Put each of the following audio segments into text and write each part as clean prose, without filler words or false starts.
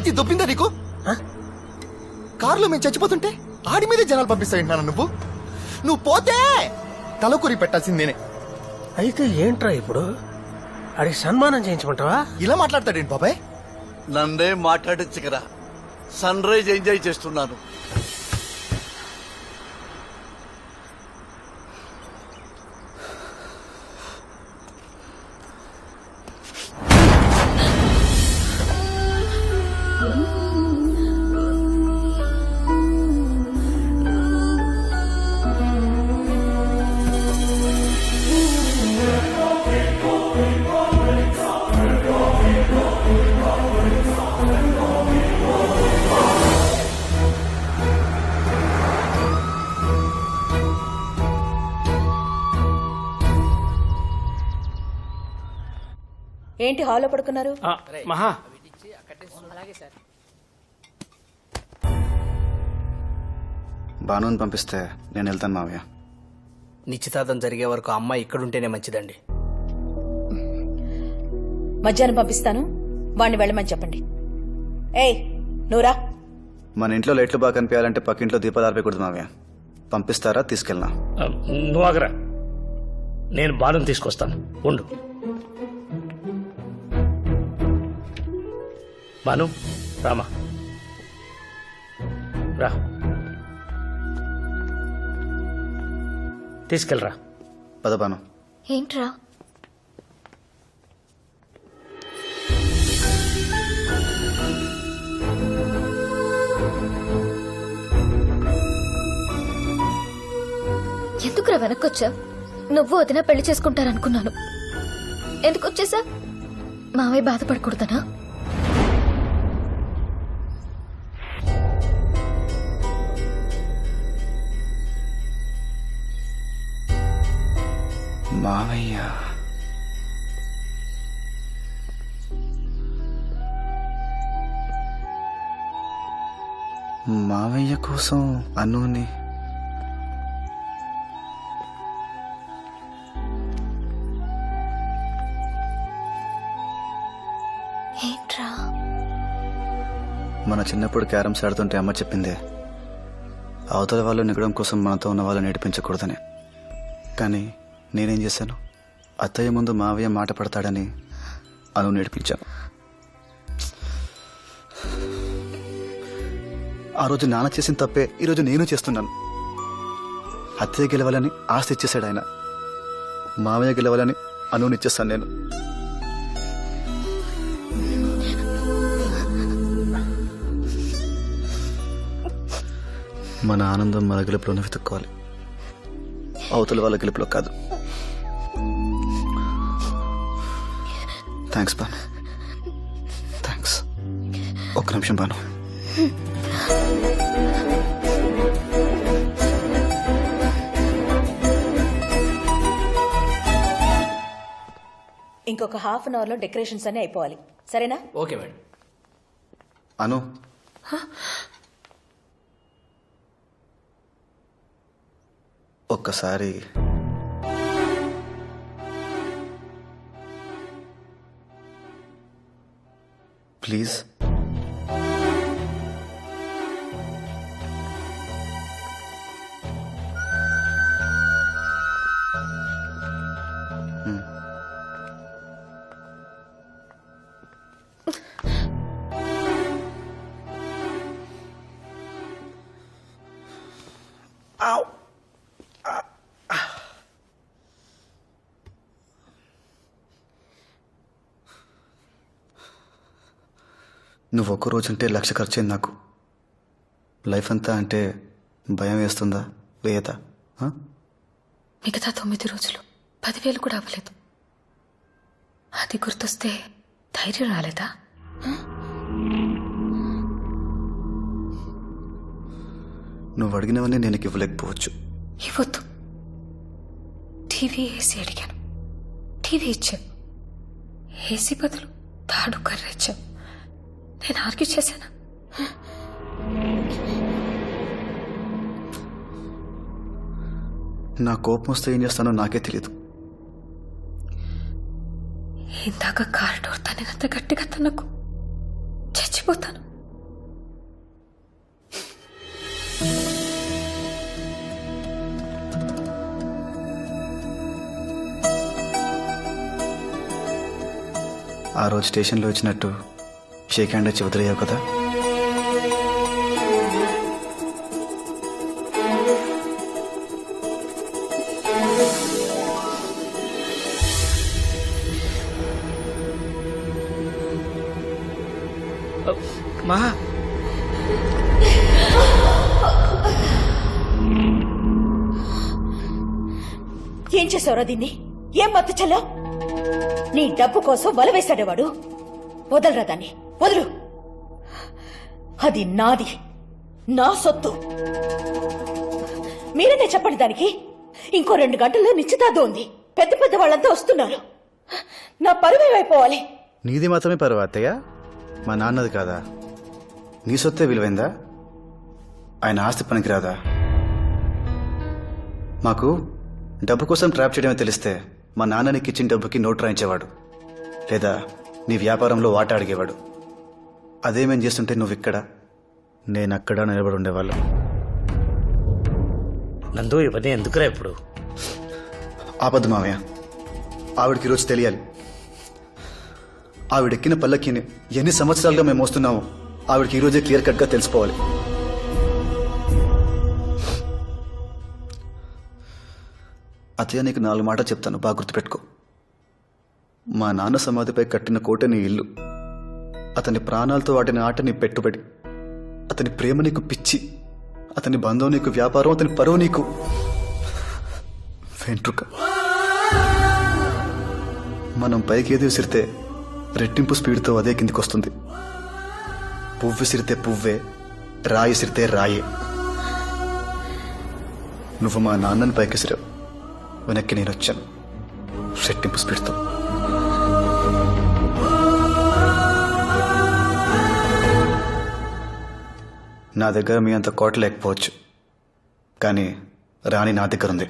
పిచ్చి దొబ్బిందా నీకు? కారులో మేము చచ్చిపోతుంటే ఆడి మీదే జనాలు పంపిస్తాయంటున్నాను. నువ్వు పోతే తలకూరి పెట్టాల్సిందేనే. అయితే ఏంట్రా ఇప్పుడు అడిగి సన్మానం చేయించమంటావా? ఇలా మాట్లాడతాడేంటి బాబాయ్? నన్నే మాట్లాడచ్చు కదా, సన్ రైజ్ ఎంజాయ్ చేస్తున్నాను. ఏంటి హాల్లో పడుకున్నారు? మహా బానుని పంపిస్తే నేను వెళ్తాను మావయ్య. నిశ్చితార్థం జరిగే వరకు అమ్మాయి ఇక్కడుంటేనే మంచిదండి. మధ్యాహ్నం పంపిస్తాను, వాణ్ణి వెళ్ళమని చెప్పండి. ఏయ్ నువ్వురా. మన ఇంట్లో లైట్లు బాగా కనిపించాలంటే పక్కింట్లో దీపాలు ఆర్పేయకూడదు మావయ్య. పంపిస్తారా? తీసుకెళ్ళనా? నువ్వు ఆగరా, నేను బాలను తీసుకొస్తాను. ఉండు. బాను రామా రా, తీసుకెళ్ళరా. పద బాను. ఏంట్రా? ఎందుకురా వెనక్కొచ్చా? నువ్వు వదిన పెళ్లి చేసుకుంటారనుకున్నాను. ఎందుకు వచ్చేసా? మావయ్య బాధపడకూడదనా? మావయ్య మావయ్య కోసం అనుని ఏంట్రా? మన చిన్నప్పుడు క్యారమ్స్ ఆడుతుంటే అమ్మ చెప్పిందే, అవతల వాళ్ళు నెగ్గడం కోసం మనతో ఉన్న వాళ్ళని నేర్పించకూడదని. కానీ నేనేం చేశాను? అత్తయ్య ముందు మావయ్య మాట పడతాడని అను నేర్పించాను. ఆ రోజు నాన్న చేసిన తప్పే ఈరోజు నేను చేస్తున్నాను. అత్తయ్య గెలవాలని ఆస్తి ఇచ్చేశాడు ఆయన, మావయ్య గెలవాలని అనునిచ్చేస్తాను నేను. మన ఆనందం మన గెలుపులోనే వెతుక్కోవాలి, అవతల వాళ్ళ గెలుపులో కాదు. Thanks Banu, thanks. ఒక్క నిమిషం బాను. ఇంకొక హాఫ్ అన్ అవర్ లో డెకరేషన్స్ అన్ని అయిపోవాలి, సరేనా? Okay madam. అను, ఒక్కసారి ప్లీజ్. నువ్వు ఒక్క రోజు అంటే 1,00,000 ఖర్చయింది నాకు. లైఫ్ అంతా అంటే భయం వేస్తుందా? వేయదా? మిగతా 9 రోజులు 10,000 కూడా అవ్వలేదు. అది గుర్తొస్తే ధైర్యం రాలేదా? నువ్వు అడిగినవన్నీ నేను ఇవ్వలేకపోవచ్చు. ఇవ్వద్దు. టీవీ ఏసీ అడిగాను, టీవీ ఇచ్చావు. ఏసీ బదులు తాడు కర్ర ఇచ్చావు. నేను ఆర్గ్యూ చేశానా? నా కోపం వస్తే ఏం చేస్తానో నాకే తెలీదు. ఇందాక కార్ డోర్ తనినంత గట్టిగా తనకు చచ్చిపోతాను. ఆ రోజు స్టేషన్లో ఇచ్చినట్టు షేక్ హ్యాండ్ ఇచ్చి వదిలేయావు కదా. మా ఏం చేసావురా దీన్ని? ఏం మత్తు చల్లా? నీ డబ్బు కోసం వల వేశాడే వాడు. వదలరా దాన్ని, వదులు. అది నాది, నా సొత్తు. మీరేనే చెప్పండి దానికి. ఇంకో 2 గంటల్లో నిశ్చితార్థం ఉంది. పెద్ద పెద్ద వాళ్ళంతా వస్తున్నారు. నా పరువేమైపోవాలి. నీది మాత్రమే పరువు అత్తయ్య, మా నాన్నది కాదా? నీ సొత్తే విలువైందా? ఆయన ఆస్తి పనికిరాదా? మాకు డబ్బు కోసం ట్రాప్ చేయడమే తెలిస్తే మా నాన్న నీకు ఇచ్చిన డబ్బుకి నోట్ రాయించేవాడు, లేదా నీ వ్యాపారంలో వాటా అడిగేవాడు. అదేమేం చేస్తుంటే నువ్వు ఇక్కడ, నేను అక్కడ నిలబడి ఉండేవాళ్ళం. నందు ఇవన్నీ ఎందుకురా ఇప్పుడు? ఆపద్దు మావయ్య, ఆవిడకి ఈరోజు తెలియాలి. ఆవిడెక్కిన పల్లకిని ఎన్ని సంవత్సరాలుగా మేము మోస్తున్నామో ఆవిడకి ఈరోజే క్లియర్ కట్గా తెలిసిపోవాలి. అతయ్య, నీకు 4 మాటలు చెప్తాను, బాగా గుర్తుపెట్టుకో. మా నాన్న సమాధిపై కట్టిన కోట నీ ఇల్లు, అతని ప్రాణాలతో వాటిని ఆట నీ పెట్టుబడి, అతని ప్రేమ నీకు పిచ్చి, అతని బంధం నీకు వ్యాపారం, అతని పరువు నీకు వెంట్రుక. మనం పైకి ఏది విసిరితే రెట్టింపు స్పీడ్తో అదే కిందికి వస్తుంది. పువ్వు విసిరితే పువ్వే, రాయి విసిరితే రాయే. నువ్వు మా నాన్నని పైకి విసిరావు, వెనక్కి నేను వచ్చాను రెట్టింపు స్పీడ్తో. నా దగ్గర మీ అంత కోట లేకపోవచ్చు, కానీ రాణి నా దగ్గర ఉంది.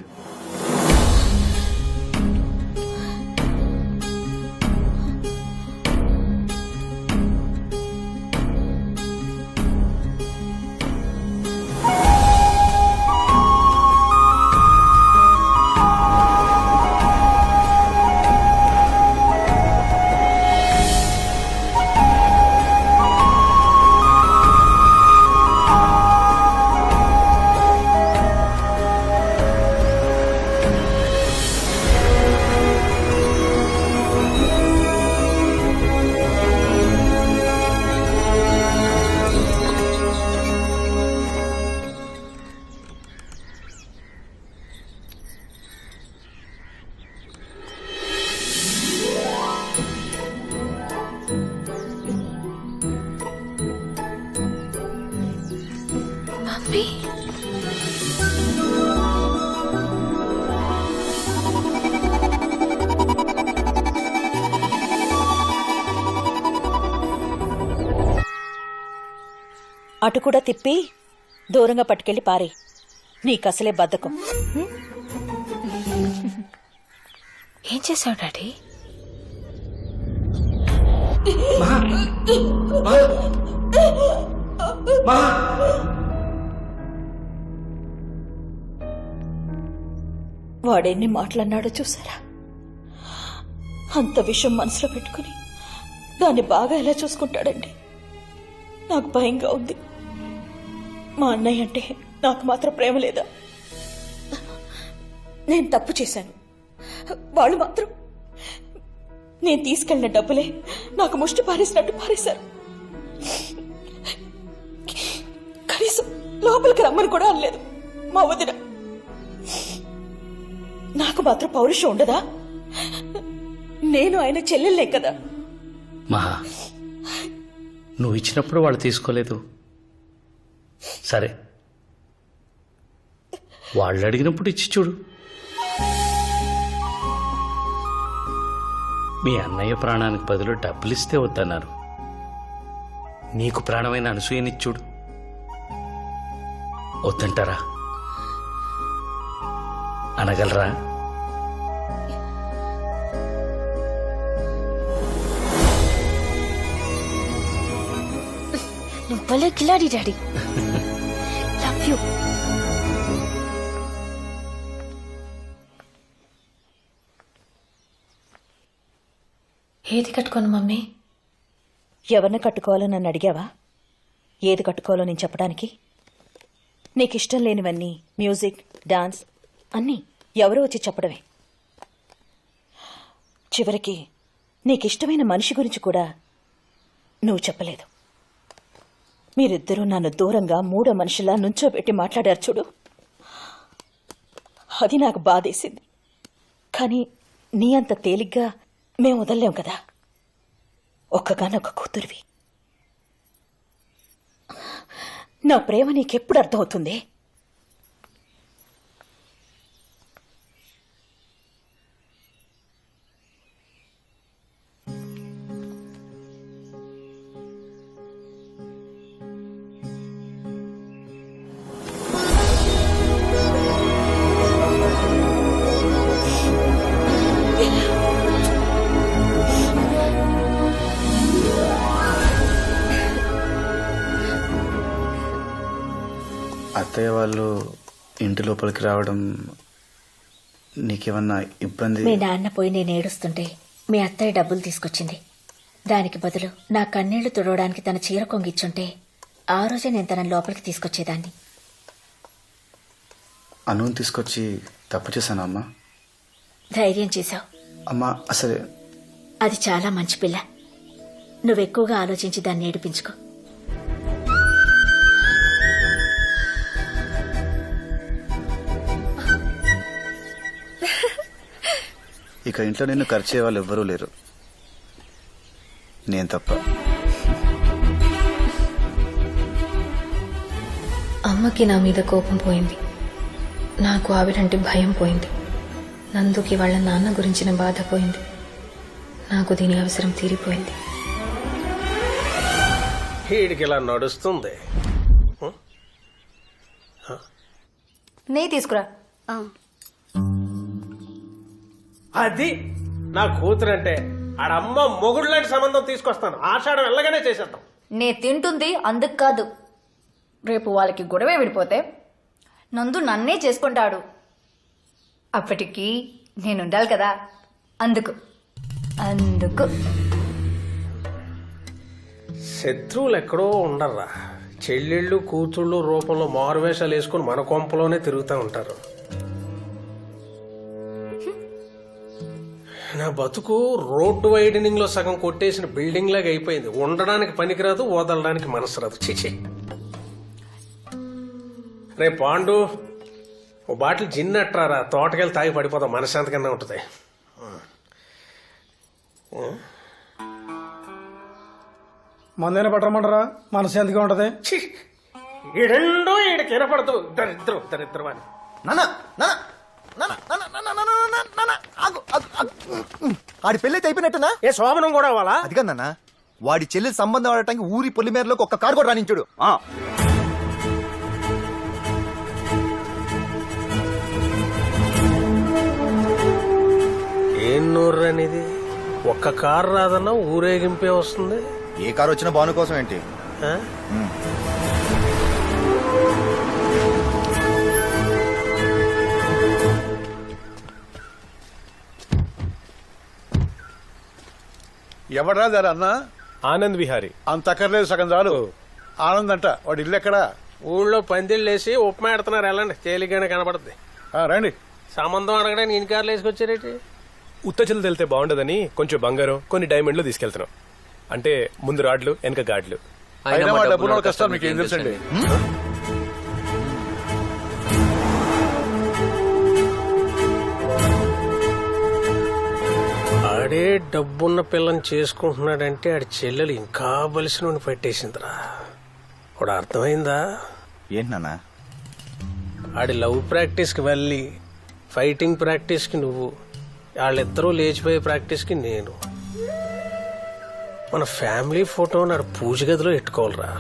మమ్మీ, అటు కూడా తిప్పి దూరంగా పట్టుకెళ్లి పారే. నీకసలే బద్ధకం. ఏం చేశావు డాడీ? వాడెన్ని మాటలన్నాడో చూసారా? అంత విషయం మనసులో పెట్టుకుని దాన్ని బాగా ఎలా చూసుకుంటాడండి. నాకు భయంగా ఉంది. మా అన్నయ్య అంటే నాకు మాత్రం ప్రేమ లేదా? నేను తప్పు చేశాను. వాళ్ళు మాత్రం నేను తీసుకెళ్లిన డబ్బులే నాకు ముష్టి పారేసినట్టు పారేశారు. కనీసం లోపలికి రమ్మని కూడా అనలేదు మా వదిన. నాకు మాత్రం పౌరుషం ఉండదా? నేను ఆయన చెల్లెలే కదా. మహా, నువ్వు ఇచ్చినప్పుడు వాళ్ళు తీసుకోలేదు, సరే వాళ్ళు అడిగినప్పుడు ఇచ్చి చూడు. మీ అన్నయ్య ప్రాణానికి బదులు డబ్బులు ఇస్తే వద్దన్నారు. నీకు ప్రాణమైన అనసూయనిచ్చి చూడు, వద్దంటారా? అనగలరా? నువ్వు భలే కిలాడి డాడీ. Love you. ఏది కట్టుకోను మమ్మీ? ఎవరిని కట్టుకోవాలో నన్ను అడిగావా? ఏది కట్టుకోవాలో నేను చెప్పడానికి? నీకిష్టం లేనివన్నీ మ్యూజిక్, డాన్స్ అన్నీ ఎవరో వచ్చి చెప్పడమే. చివరికి నీకిష్టమైన మనిషి గురించి కూడా నువ్వు చెప్పలేదు. మీరిద్దరూ నన్ను దూరంగా మూడో మనిషిలా నుంచోబెట్టి మాట్లాడారు చూడు, అది నాకు బాధేసింది. కానీ నీ అంత తేలిగ్గా మేం వదల్లేం కదా. ఒక్కగానొక్క కూతురివి. నా ప్రేమ నీకెప్పుడు అర్థమవుతుంది? అత్తయ్య వాళ్ళు ఇంటి లోపలికి రావడం నీకేమన్నా ఇబ్బంది? మీ నాన్న పోయి నేను ఏడుస్తుంటే మీ అత్తయ్య డబ్బులు తీసుకొచ్చింది. దానికి బదులు నా కన్నీళ్లు తుడవడానికి తన చీర కొంగిచ్చుంటే ఆ రోజే నేను తన లోపలికి తీసుకొచ్చేదాన్ని. అనుని తీసుకొచ్చి తప్పు చేశాను అమ్మా. ధైర్యం చేశావు. అమ్మా అసలు అది చాలా మంచి పిల్ల. నువ్వెక్కువగా ఆలోచించి దాన్ని ఏడిపించుకో. ఇక ఇంట్లో నిన్ను ఖర్చే వాళ్ళు ఎవ్వరూ లేరు, నేను తప్ప. అమ్మకి నా మీద కోపం పోయింది. నాకు ఆవిడంటే భయం పోయింది. నందుకి వాళ్ళ నాన్న గురించిన బాధ పోయింది. నాకు దీని అవసరం తీరిపోయింది. వీడికి ఇలా నడుస్తుంది. నే తీసుకురా. అది నా కూతురంటే ఆడమ్మ మొగుడు లాంటి సంబంధం తీసుకొస్తాను. ఆషాఢం వెళ్ళగానే చేసేద్దాం. నే తింటుంది అందుకు కాదు. రేపు వాళ్ళకి గొడవే విడిపోతే నందు నన్నే చేసుకుంటాడు. అప్పటికి నేనుండాలి కదా, అందుకు. శత్రువులు ఎక్కడో ఉండర్రా. చెల్లెళ్ళు కూతుళ్ళు రూపంలో మారువేషాలు వేసుకుని మన కొంపలోనే తిరుగుతూ ఉంటారు. నా బతుకు రోడ్డు వైడనింగ్ లో సగం కొట్టేసిన బిల్డింగ్ లాగా అయిపోయింది. ఉండడానికి పనికిరాదు, వదలడానికి మనసు రాదు. చిచి. రే పాండు, ఓ బాటిల్ జిన్ అట్రారా, తోటకెళ్ళి తాగి పడిపోతాం, మనశాంతికన్నా ఉంటుంది. మందైనా పట్టమంటారా? మనశాంతిగా ఉంటది. ఈ రెండో ఈడికి వినపడదు. దరిద్రం అని. ఆడి పెళ్ళైతే అయిపోయినట్టునా? ఏ శోభనం కూడా అవ్వాలా? అది కదన్నా, వాడి చెల్లి సంబంధం ఆడటానికి ఊరి పొలిమేరలోకి ఒక్క కారు కూడా రానించుడు. ఏం నోర్రు అనేది? ఒక్క కారు రాదన్నా ఊరేగింపే వస్తుంది. ఏ కారు వచ్చినా బాను కోసం ఏంటి? ఆ? ఎవడ్రా దారా అన్న? ఆనంద్ విహారీ. అంత అక్కర్లేదు, సగం చాలు. ఆనంద్ అంట. వాడి ఇల్లు ఎక్కడా? ఊళ్ళో పందిళ్ళు వేసి ఉప్మా ఎడుతున్నారు. వెళ్ళండి, తేలిగ్గానే కనపడుతుంది. రండి. సంబంధం అడగడానికి ఇన్ని కార్లు వేసుకొచ్చారేంటి? ఉత్తచలు వెళ్తే బాగుండదని కొంచెం బంగారం, కొన్ని డైమండ్లు తీసుకెళ్తున్నాం. అంటే ముందు రాడ్లు, వెనక గాడ్లు. అయినా మా డబ్బున్న కష్టాలు మీకు ఏం తెలుసండి? ఆడే డబ్బున్న పిల్లని చేసుకుంటున్నాడంటే ఆడి చెల్లెలు ఇంకా బలిసిన పెట్టేసిందిరా. ఇప్పుడు అర్థమైందా? ఏంటన్నా? ఆడి లవ్ ప్రాక్టీస్కి వెళ్ళి, ఫైటింగ్ ప్రాక్టీస్కి నువ్వు, వాళ్ళిద్దరూ లేచిపోయే ప్రాక్టీస్కి నేను. మన ఫ్యామిలీ ఫోటో నాడు పూజ గదిలో ఎట్టుకోవాలరా.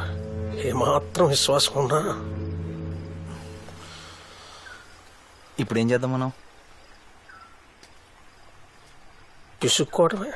ఏమాత్రం విశ్వాసం ఉన్నా. ఇప్పుడు ఏం చేద్దాం మనం? పిసుక్కోవడమే.